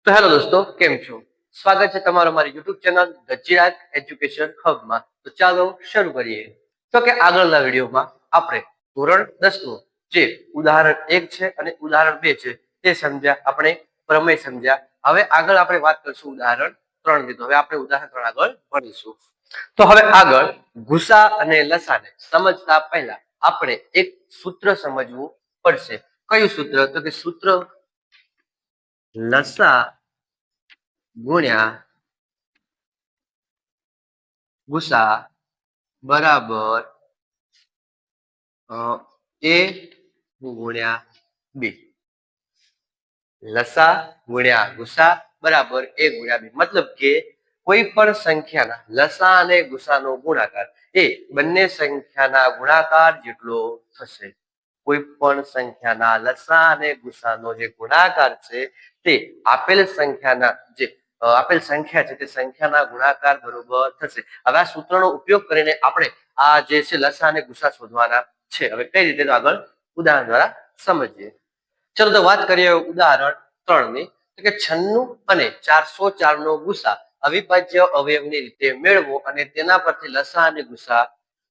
તો હેલો દોસ્તો, કેમ છો? સ્વાગત છે તમારો મારી YouTube channel the Chirag education હબમાં. તો ચાલો શરૂ કરીએ. તો કે આગળના વિડીયોમાં આપણે ધોરણ 10 નું જે ઉદાહરણ 1 છે અને ઉદાહરણ 2 છે તે સમજ્યા, આપણે પ્રમેય સમજ્યા. હવે આગળ આપણે વાત કરીશું ઉદાહરણ 3 ની. તો હવે આપણે ઉદાહરણ 3 આગળ ભણીશું. તો હવે આગળ ગુસા અને લસાને સમજતા પહેલા આપણે એક સૂત્ર સમજવું પડશે. કયું સૂત્ર? તો કે સૂત્ર લસા ગુણ્યા ગુસા બરાબર એ ગુણ્યા બી. લસા ગુણ્યા ગુસા બરાબર એ ગુણ્યા બી. મતલબ કે કોઈ પણ સંખ્યાના લસા અને ગુસાનો ગુણાકાર એ બંને સંખ્યાના ગુણાકાર જેટલો થશે. કોઈ પણ સંખ્યાના લસા અને ગુસાનો જે ગુણાકાર છે તે આપેલ સંખ્યાના જે આપેલ સંખ્યા છે તે સંખ્યાના ગુણાકાર બરોબર થશે. હવે આ સૂત્રનો ઉપયોગ કરીને આપણે આ જે છે લસા અને ગુસા શોધવાના છે. હવે કઈ રીતે? તો આગળ ઉદાહરણ દ્વારા સમજીએ. ચલો તો વાત કરીએ ઉદાહરણ 3 ની. તો કે 96 અને 404 નો ગુસા અવિભાજ્ય અવયવની રીતે મેળવો અને તેના પરથી લસા અને ગુસા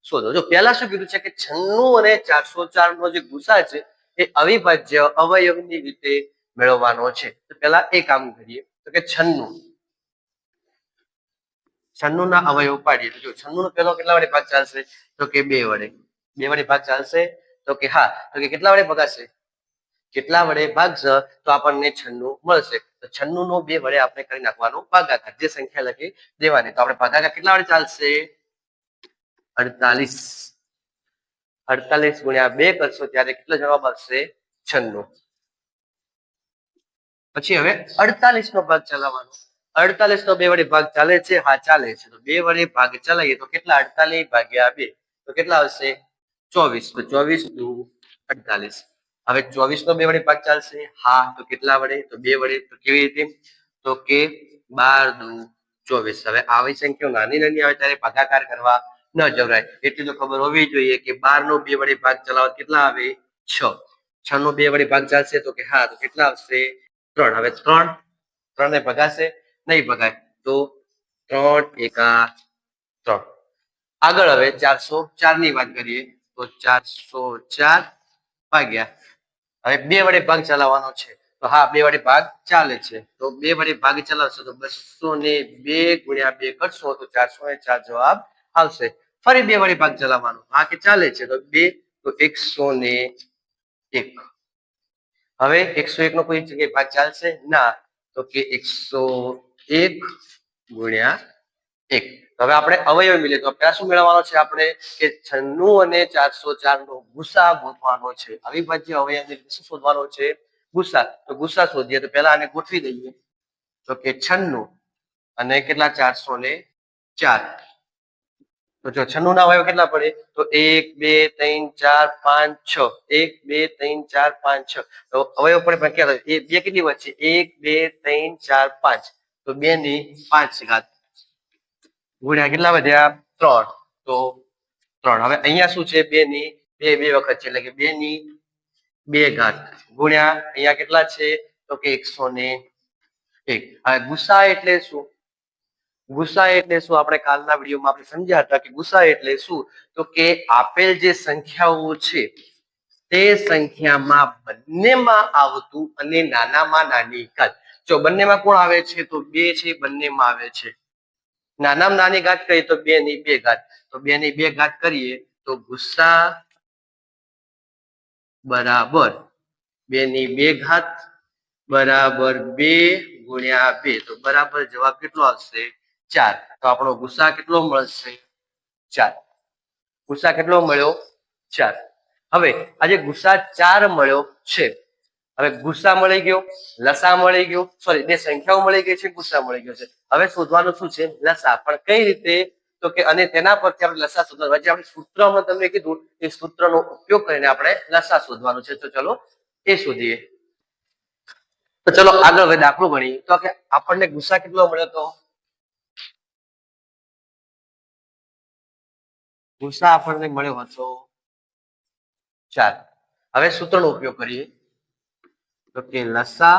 શોધો. જો પહેલા શું કીધું છે કે 96 અને 404 નો જે ગુસા છે એ અવિભાજ્ય અવયવની રીતે મેળવવાનો છે. તો પહેલા એ કામ કરીએ. તો કે 96 ના અવયવ પાડીએ. તો જો 96 નો પહેલો કેટલા વડે ભાગ ચાલશે? તો કે 2 વડે. 2 વડે ભાગ ચાલશે? તો કે હા. તો કે કેટલા વડે ભગાશે? કેટલા વડે ભાગશે તો આપણને 96 મળશે. તો 96 નો 2 વડે આપણે કરી નાખવાનો ભાગાકાર, જે સંખ્યા લખી દેવાની. તો આપણે ભાગાકાર કેટલા વડે ચાલશે? 48. 48 ગુણ્યા 2 કરશો ત્યારે કેટલો જવાબ આવશે? 96. પછી હવે 48 નો ભાગ ચલાવવાનો. 48 નો 2 વડે ભાગ ચાલે છે? હા, ચાલે છે. તો 2 વડે ભાગ ચલાવીએ તો કેટલા? 48 ભાગ્યા 2 તો કેટલા આવશે? 24. તો 24 દુ 48. હવે 24 નો 2 વડે ભાગ ચાલશે? હા. તો કેટલા વડે? તો 2 વડે. તો કેવી રીતે? તો કે 12 દુ 24. હવે આવી સંખ્યાઓ નાની નાની આવે ત્યારે ભાગાકાર કરવા ન જવરાય. એટલી તો ખબર હોવી જોઈએ કે 12 નો 2 વડે ભાગ ચલાવો કેટલા આવે? 6. 6 નો 2 વડે ભાગ ચાલશે? તો કે હા. તો કેટલા આવશે? 3. હવે 3 ને ભગાશે? નહીં ભગાય. તો 3 એકા 3. આગળ હવે 404 ની વાત કરીએ. તો 404 ભાગ્યા, હવે 2 વડે ભાગ ચલાવવાનો છે. તો હા, 2 વડે ભાગ ચાલે છે. તો 2 વડે ભાગ ચલાવશો તો 202 ગુણ્યા 2 કરશો તો 404 જવાબ આવશે. ફરી 2 વડે ભાગ ચલાવવાનો. હા કે ચાલે છે. તો 2 તો 101. હવે 101 નો કોઈ જગ્યાએ ભાગ ચાલશે? ના. તો કે 101 ગુણ્યા 1. હવે આપણે અવયવ મળીએ તો પહેલા શું મેળવવાનો છે? આપણે કે 96 અને 404 નો ગુસા ગોતવાનો છે. અવિભાજ્ય અવયવની રીતે શું શોધવાનો છે? ગુસા. તો ગુસા શોધીએ તો પહેલા આને ગોઠવી દઈએ. તો કે 96 અને કેટલા? 404. તો જો 96 ના અવયવ કેટલા પડે? તો 1 2 3 4 5 6. 1 2 3 4 5 6. તો અવયવ પડે પણ ક્યાં? એ બે કેટલી વચ્ચે? 1 2 3 4 5. તો 2 ની 5 ઘાત ગુણ્યા કેટલા વધ્યા? 3. તો 3. હવે અહીંયા શું છે? 2 ની 2 બે વખત છે એટલે કે 2 ની 2 ઘાત ગુણ્યા અહીંયા કેટલા છે? તો કે 101. હવે ગુસા એટલે શું? ગુસા એટલે શું? આપણે કાલના વિડીયોમાં આપણે સમજ્યા હતા કે ગુસા એટલે શું? તો કે આપેલ જે સંખ્યાઓ છે તે સંખ્યામાં બંનેમાં આવતું અને નાનામાં નાની ઘાત. જો બંનેમાં કોણ આવે છે? તો 2 છે, બંનેમાં આવે છે. નાનામાં નાની ઘાત કરીએ તો 2 ની 2 ઘાત. તો 2 ની 2 ઘાત કરીએ તો ગુસા બરાબર 2 ની 2 ઘાત બરાબર 2 ગુણ્યા 2. તો બરાબર જવાબ કેટલો આવશે? 4. તો આપણો ગુસા કેટલો મળશે? 4. ગુસા કેટલો મળ્યો? 4. હવે આજે ગુસા 4 મળ્યો છે. હવે ગુસા મળી ગયો, લસા મળી ગયો, સોરી બે સંખ્યાઓ મળી ગઈ છે, ગુસા મળી ગયો છે. હવે શોધવાનું શું છે? લસા. પણ કઈ રીતે? તો કે અને તેના પરથી આપણે લસા શોધવાનું. જે આપણે સૂત્રમાં તમને કીધું એ સૂત્રનો ઉપયોગ કરીને આપણે લસા શોધવાનું છે. તો ચલો એ શોધીએ. તો ચલો આગળ હવે દાખલો ગણીએ. તો કે આપણને ગુસા કેટલો મળ્યો? તો ગુસા આપણને મળ્યો હતો 4. હવે સૂત્રનો ઉપયોગ કરીએ. તો કે લસા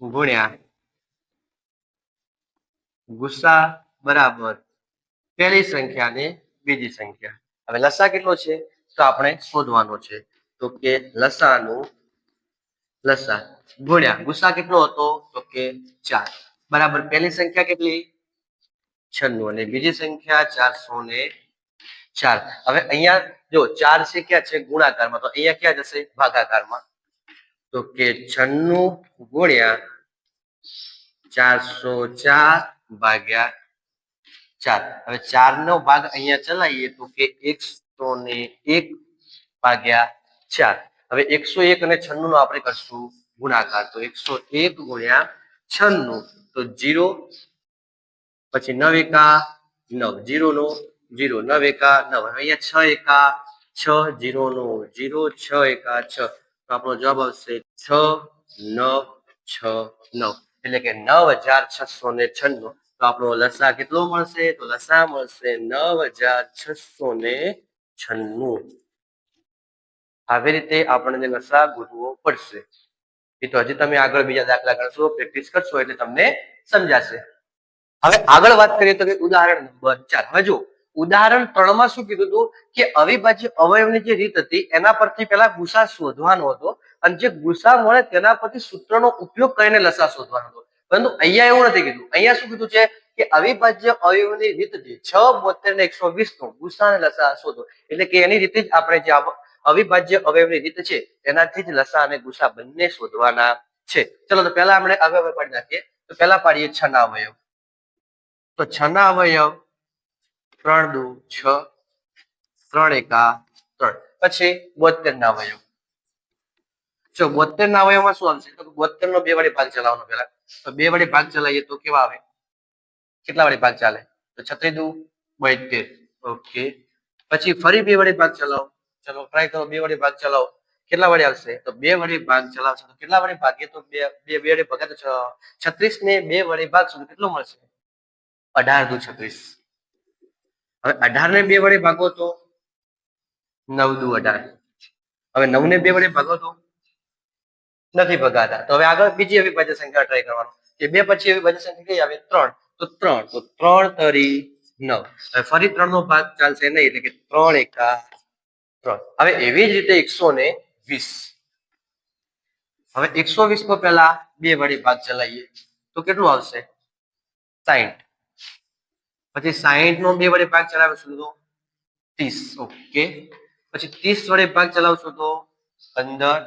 ગુણ્યા ગુસા બરાબર પહેલી સંખ્યા ને બીજી સંખ્યા. હવે લસા કેટલો છે તો આપણે શોધવાનો છે. તો કે લસા ગુણ્યા ગુસા કેટલો હતો તો કે 4 બરાબર પહેલી સંખ્યા કેટલી 96 અને બીજી સંખ્યા 404. હવે અહીંયા જો 4 છે ક્યાં છે ગુણાકારમાં, તો અહીંયા ક્યાં જશે ભાગાકારમાં. તો કે 96 ગુણ્યા 404 ભાગ્યા 4. હવે 4 નો ભાગ અહીંયા ચલાવીએ તો કે 101 ભાગ્યા 4. હવે 101 અને 96 નો આપણે કરશું ગુણાકાર. તો 101 ગુણ્યા 96 તો 0 પછી 9 એકા 9 0 નો 0 9 એકા 9. અહીંયા 6 એકા 6 0 નો 0 6 એકા 6 તો આપણો જવાબ આવશે 6969 એટલે કે 9696. તો આપણો લસા કેટલો મળશે તો લસા મળશે 9696. આવી રીતે આપણને લસા ગોતવો પડશે. એ તો હજી તમે આગળ બીજા દાખલા ગણશો પ્રેક્ટિસ કરશો એટલે તમને સમજાશે. હવે આગળ વાત કરીએ તો કે ઉદાહરણ નંબર 4. હવે જો ઉદાહરણ 3 માં શું કીધું હતું કે અવિભાજ્ય અવયવની જે રીત હતી એના પરથી પહેલા ગુસા શોધવાનો હતો અને જે ગુસા મળે તેના પરથી સૂત્રનો ઉપયોગ કરીને લસા શોધવાનો હતો. પરંતુ અહીંયા એવું નથી કીધું. અહીંયા શું કીધું છે કે અવિભાજ્ય અવયવની રીત જે 6 72 ને 120 નો ગુસા અને લસા શોધો. એટલે કે એની રીતે જ આપણે જે અવિભાજ્ય અવયવની રીત છે એનાથી જ લસા અને ગુસા બંને શોધવાના છે. ચલો તો પહેલા આપણે અવયવ પાડી નાખીએ. તો પહેલા પાડીએ 6 ના અવયવ. તો 6 ના અવયવ 3 દુ 6 3 એકા 3. પછી 72 ના અવયવ. જો 72 ના અવયવમાં શું આવશે તો 72 નો 2 વડે ભાગ ચલાવવાનો. પહેલા તો 2 વડે ભાગ ચલાવીએ તો કેવા આવે કેટલા વડે ભાગ ચાલે તો 36 દુ 72. ઓકે પછી ફરી 2 વડે ભાગ ચલાવો. ચલો ટ્રાય કરો 2 વડે ભાગ ચલાવો કેટલા વડે આવશે તો 2 વડે ભાગ ચલાવશો તો કેટલા વડે ભાગીએ તો 2 વડે ભાગે તો 36 ને 2 વડે ભાગશો તો કેટલો મળશે 18 દુ 36. હવે 18 ને 2 વડે ભાગો તો 9 દુ 18. હવે 9 ને 2 વડે ભાગો તો નથી ભગાતા. તો હવે આગળ બીજી અવિભાજ્ય સંખ્યા ટ્રાય કરવાનો કે 2 પછી અવિભાજ્ય સંખ્યા કઈ આવે 3. તો 3 તરી 9. હવે ફરી 3 નો ભાગ ચાલશે નહીં એટલે કે 3 એકા 3. હવે એવી જ રીતે 120. હવે 120 નો પહેલા 2 વડે ભાગ ચલાવીએ તો કેટલું આવશે 60. પછી 60 નો 2 વડે ભાગ ચલાવશું તો 30. ઓકે પછી 30 વડે ભાગ ચલાવશો તો 15.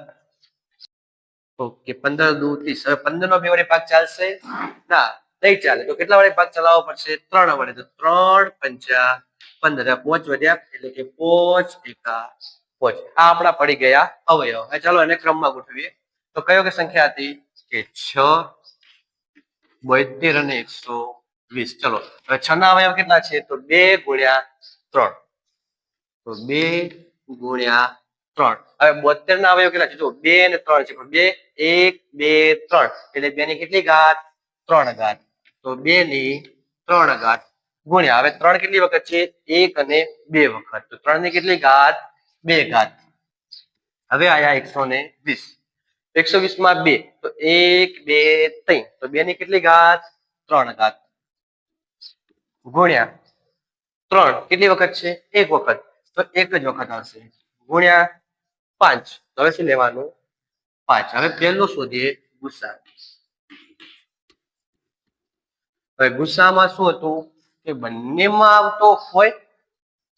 ઓકે 15 દુ 30. હવે 15 નો 2 વડે ભાગ ચાલશે ના નહીં ચાલે. તો કેટલા વડે ભાગ ચલાવવો પડશે 3 વડે. તો 3 પંચા 15. 5 વધ્યા એટલે કે 5 એકા 5. આ આપણા પડી ગયા અવયવ. હવે ચાલો એને ક્રમમાં ગોઠવીએ. તો કયો કે સંખ્યા હતી કે 6 72 અને 120. ચલો હવે 6 ના અવયવ કેટલા છે તો 2 ગુણ્યા 3. તો 2 ગુણ્યા 3. હવે 72 ના અવયવ કેટલા છે જો 2 અને 3 છે પણ 2 1 2 3 એટલે 2 ની કેટલી ઘાત 3 ઘાત. તો 2 ની 3 ઘાત ગુણ્યા હવે 3 કેટલી વખત છે 1 અને 2 વખત. તો 3 ની કેટલી ઘાત 2 ઘાત. હવે આયા 120. 120 માં 2 તો 1 2 3. તો 2 ની કેટલી ઘાત 3 ઘાત ગુણ્યા 3 કેટલી વખત છે 1 વખત. તો 1 જ વખત આવશે ગુણ્યા 5. તો હવે શું લેવાનું 5. હવે પહેલો શોધીએ ગુસા. હવે ગુસામાં શું હતું કે બંનેમાં આવતો હોય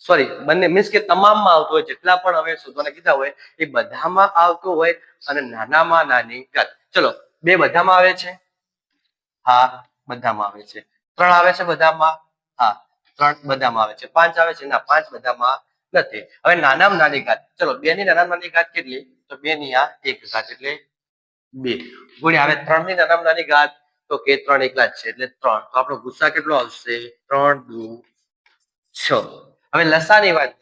સોરી બંને મીન્સ કે તમામમાં આવતો હોય જેટલા પણ હવે શોધવાના કીધા હોય એ બધામાં આવતો હોય અને નાનામાં નાની ઘાત. ચલો 2 બધામાં આવે છે હા બધામાં આવે છે. 3 આવે છે બધામાં હા 3 બધામાં આવે છે. 5 આવે છે ના 5 બધામાં નથી. હવે નાનામાં નાની ઘાત ચલો 2 ની નાનામાં નાની ઘાત કેટલી તો 2 ની આ 1 ઘાત એટલે 2 ગુણ્યા હવે 3 ની નાનામાં નાની ઘાત તો કે 3 એકલા જ છે એટલે 3. તો આપણો ગુસા કેટલો આવશે 3 દુ 6. હવે લસાની વાત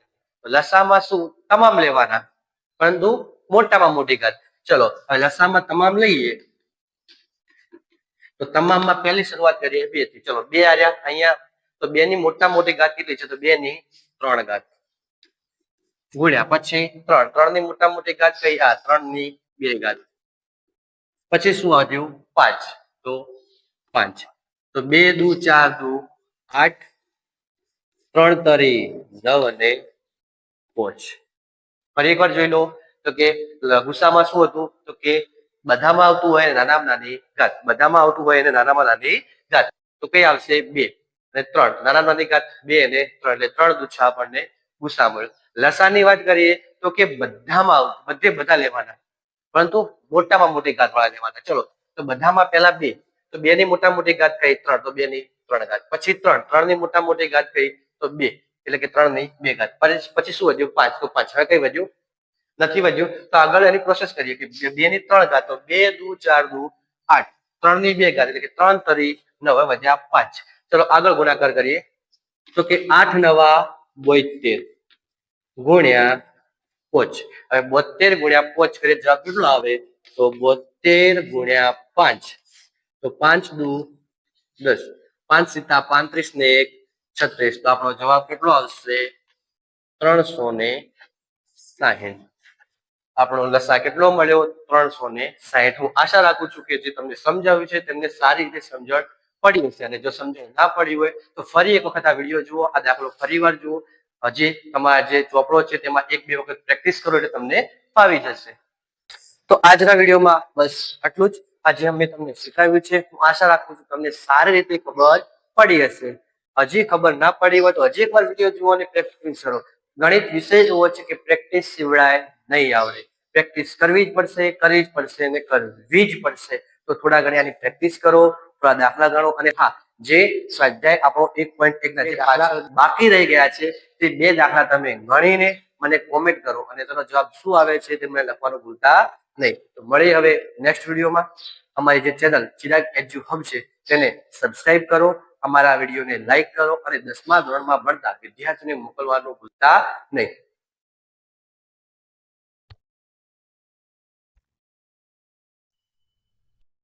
લસામાં શું તમામ લેવાના પરંતુ મોટામાં મોટી ઘાત. ચલો હવે લસામાં તમામ લઈએ તો તમામમાં પહેલી શરૂઆત કરીએ 2 થી. ચલો 2 આવ્યા અહીંયા તો 2 ની મોટા મોટી ઘાત કેટલી છે તો 2 ની 3 ઘાત ગુણ્યા પછી 3 ની મોટા મોટી ઘાત કઈ આ 3 ની 2 ઘાત. પછી શું આવ્યું 5 તો 5 તો 2 દુ 4 દુ 8 3 તરી 9 અને 5 ફરી એકવાર જોઈ લો તો કે ગુસામાં શું હતું તો કે બધામાં આવતું હોય અને નાનામાં નાની ઘાત બધામાં આવતું હોય અને નાનામાં નાની ઘાત તો કઈ આવશે 2 અને 3 નાનામાં નાની ઘાત 2 અને 3 એટલે 3 દુ 6 આપણને ગુસા મળ્યો લસાની વાત કરીએ તો કે બધામાં બધા લેવાના પરંતુ મોટામાં મોટી ઘાત વાળા લેવાના ચલો તો બધામાં પહેલા 2 તો 2 ની મોટા મોટી ઘાત કઈ 3 તો 2 ની 3 ઘાત પછી 3 ની મોટા મોટી ઘાત કઈ તો 2 એટલે કે 3 ની 2 ઘાત પછી શું વધ્યું 5 તો 5 હવે કઈ વધ્યું નથી વધ્યું તો આગળ એની પ્રોસેસ કરીએ કે 2 ની 3 ઘાત તો 2 દુ 4 દુ 8 3 ની 2 ઘાત એટલે કે 3 તરી 9 વધ્યા 5 ચલો આગળ ગુણાકાર કરીએ તો કે 8 નવા 72 ગુણ્યા 5 હવે 72 ગુણ્યા 5 કરીએ જવાબ કેટલો આવે તો 72 ગુણ્યા 5 તો 5 દુ 10 5 સીતા 35 ને 1 36 તો આપણો જવાબ કેટલો આવશે 360 આપણો લસા કેટલો મળ્યો 360 હું આશા રાખું છું કે જે તમને સમજાવ્યું છે તેમને સારી રીતે સમજણ પડી હશે અને જો સમજણ ના પડી હોય તો ફરી એક વખત આ વિડીયો જુઓ આ દાખલો ફરીવાર જુઓ હજી તમારા જે ચોપડો છે તેમાં 1-2 વખત પ્રેક્ટિસ કરો એટલે તમને ફાવી જશે તો આજના વિડીયોમાં બસ આટલું જ આજે અમે તમને શીખવ્યું છે હું આશા રાખું છું તમને સારી રીતે ખબર પડી હશે હજી ખબર ના પડી હોય તો હજી એકવાર વિડીયો જુઓ અને પ્રેક્ટિસ કરો ગણિત વિષય એવો છે કે પ્રેક્ટિસ સિવાય નહીં આવડે પ્રેક્ટિસ કરવી જ પડશે અને કરવી જ પડશે તો થોડા ઘણી આની પ્રેક્ટિસ કરો થોડા દાખલા ગણો અને હા જે સ્વાધ્યાય આપણો 1.1 ના જે પાછળ બાકી રહી ગયા છે તે 2 દાખલા તમે ગણીને મને કોમેન્ટ કરો અને તેનો જવાબ શું આવે છે તે મને લખવાનું ભૂલતા નહીં તો મળીએ હવે નેક્સ્ટ વિડીયોમાં અમારી જે ચેનલ ચિરાગ એજ્યુ હબ છે તેને સબસ્ક્રાઇબ કરો અમારા વિડીયોને લાઈક કરો અને 10મા ધોરણમાં ભણતા વિદ્યાર્થીઓને મોકલવાનું ભૂલતા નહીં